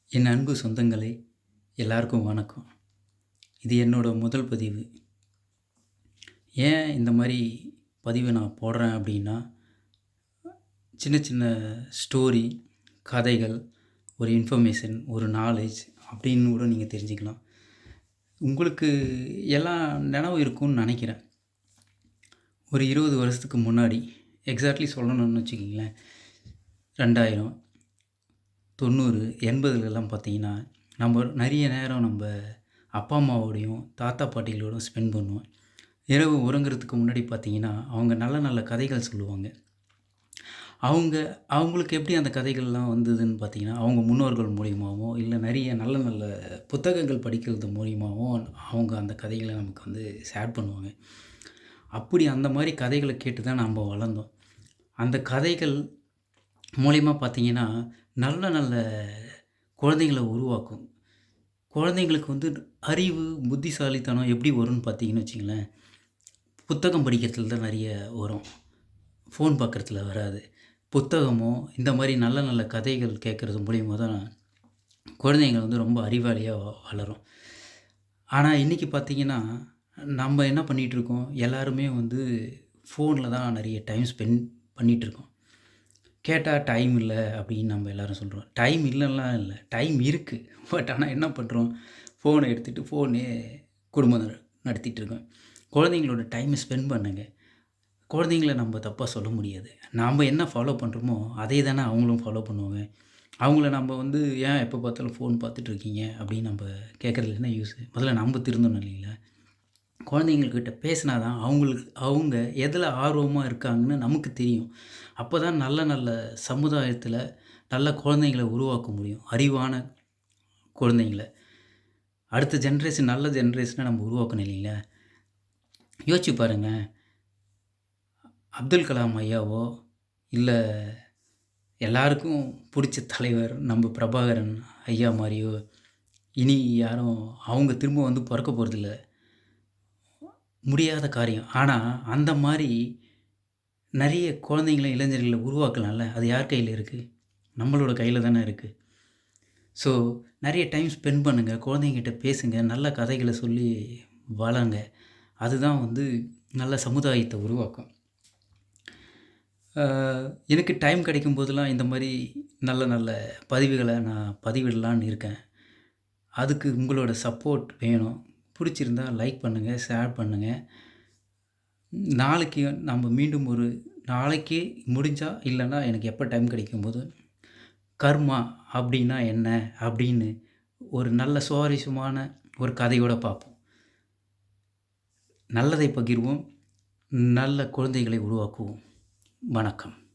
என் அன்பு சொந்தங்களே, எல்லாருக்கும் வணக்கம். இது என்னோட முதல் பதிவு. ஏன் இந்த மாரி பதிவு நான் போடுறேன் அப்படின்னா, சின்ன சின்ன ஸ்டோரி, கதைகள், ஒரு இன்ஃபர்மேஷன், ஒரு நாலேட்ஜ் அப்படின்னு கூட நீங்க தெரிஞ்சுக்கலாம். உங்களுக்கு எல்லாம் நினைவு இருக்கும்னு நெனைக்கிறேன். ஒரு 20 வருஷத்துக்கு முன்னாடி, எக்ஸாக்ட்லி சொல்லணும்னு வச்சுக்கங்களேன், 2000, 90, 80லலாம் பார்த்தீங்கன்னா, நம்ம நெறைய நேரம் அப்பா, அம்மாவோடையும், தாத்தா, பாட்டிகளோடும் ஸ்பெண்ட் பண்ணுவோம். இரவு உறங்குறதுக்கு முன்னாடி பார்த்தீங்கன்னா, அவங்க நல்ல நல்ல கதைகள் சொல்லுவாங்க. அவங்க அவங்களுக்கு எப்படி அந்த கதைகள்லாம் வந்ததுன்னு பார்த்தீங்கன்னா, அவங்க முன்னோர்கள் மூலியமாவோ, இல்ல நெறைய நல்ல நல்ல புத்தகங்கள் படிக்கிறது மூலியமாவும் அவங்க அந்த கதைகள நமக்கு ஷேர் பண்ணுவாங்க. அப்படி அந்த மாரி கதைகள கேட்டு தான் நம்ப வளர்ந்தோம். அந்த கதைகள் மூலியமா பார்த்தீங்கன்னா, நல்ல நல்ல குழந்தைங்கள உருவாக்கும். குழந்தைங்களுக்கு அறிவு, புத்திசாலித்தனம் எப்படி வரும்னு பார்த்தீங்கன்னு வச்சுங்களேன், புத்தகம் படிக்கிறதுல தான் நெறைய வரும். ஃபோன் பார்க்குறதுல வராது. புத்தகமோ, இந்த மாரி நல்ல நல்ல கதைகள் கேட்கறது மூலியமா தான் குழந்தைங்க ரொம்ப அறிவாளியா வளரும். ஆனா, இன்னைக்கு பார்த்தீங்கன்னா, நம்ம என்ன பண்ணிட்டுருக்கோம், எல்லாருமே ஃபோன்ல தான் நெறைய டைம் ஸ்பெண்ட் பண்ணிட்டுருக்கோம். கேட்டா டைம் இல்ல அப்படின்னு நம்ம எல்லாரும் சொல்றோம். டைம் இல்லன்லாம் இல்ல. டைம் இருக்கு. பட் ஆனா என்ன பண்றோம், ஃபோன எடுத்துட்டு ஃபோனே குடும்பம் நடத்திட்டு இருக்கோம். குழந்தைங்களோட டைம ஸ்பெண்ட் பண்ணுங்க. குழந்தைங்கள நம்ம தப்பா சொல்ல முடியாது. நாம என்ன ஃபாலோ பண்றோமோ, அதே தானே அவங்களும் ஃபாலோ பண்ணுவாங்க. அவங்கள நம்ம "ஏன் எப்ப பார்த்தாலும் ஃபோன் பார்த்துட்டு இருக்கீங்க?" அப்படின்னு நம்ப கேட்கறதுல என்ன யூஸு? முதல்ல நம்ப திருந்தணும் இல்லைங்களா? குழந்தைங்ககிட்ட பேசினா தான் அவங்க எதில ஆர்வமா இருக்காங்கன்னு நமக்கு தெரியும். அப்ப தான் நல்ல நல்ல சமுதாயத்தில நல்ல குழந்தைங்கள உருவாக்க முடியும். அறிவான குழந்தைங்கள. அடுத்த ஜெனரேஷன் நல்ல ஜெனரேஷன நம்ம உருவாக்கணும் இல்லைங்களா? யோசிச்சு பாருங்க. அப்துல் கலாம் ஐயாவோ, இல்ல எல்லாருக்கும் புடிச்ச தலைவர் நம்ம பிரபாகரன் ஐயா மாரியோ, இனி யாரும் அவங்க திரும்ப பொறக்க போறதில்ல. முடியாத காரியம். ஆனா, அந்த மாரி நெறைய குழந்தைங்கள, இளைஞர்கள உருவாக்கலாம்ல. அது யார் கையில இருக்கு? நம்மளோட கையில தானே இருக்கு. ஸோ, நெறைய டைம் ஸ்பெண்ட் பண்ணுங்க. குழந்தைங்ககிட்ட பேசுங்க. நல்ல கதைகள சொல்லி வளங்க. அதுதான் நல்ல சமுதாயத்த உருவாக்கும். அ எனக்கு டைம் கிடைக்கும் போதெல்லாம் இந்த மாரி நல்ல நல்ல பதிவுகள நான் பதிவிடலான்னு இருக்கேன். அதுக்கு உங்களோட சப்போர்ட் வேணும். புடிச்சிருந்தா லைக் பண்ணுங்க, ஷேர் பண்ணுங்க. நாளைக்கு நம்ம மீண்டும் நாளைக்கு முடிஞ்சா, இல்லன்னா எனக்கு எப்ப டைம் கிடைக்கும்போது, கர்மா அப்டின்னா என்ன? அப்டின்னு ஒரு நல்ல சுவாரஸ்யமான ஒரு கதையோட பார்ப்போம். நல்லதை பகிர்வோம். நல்ல குழந்தைகளை உருவாக்குவோம். வணக்கம்.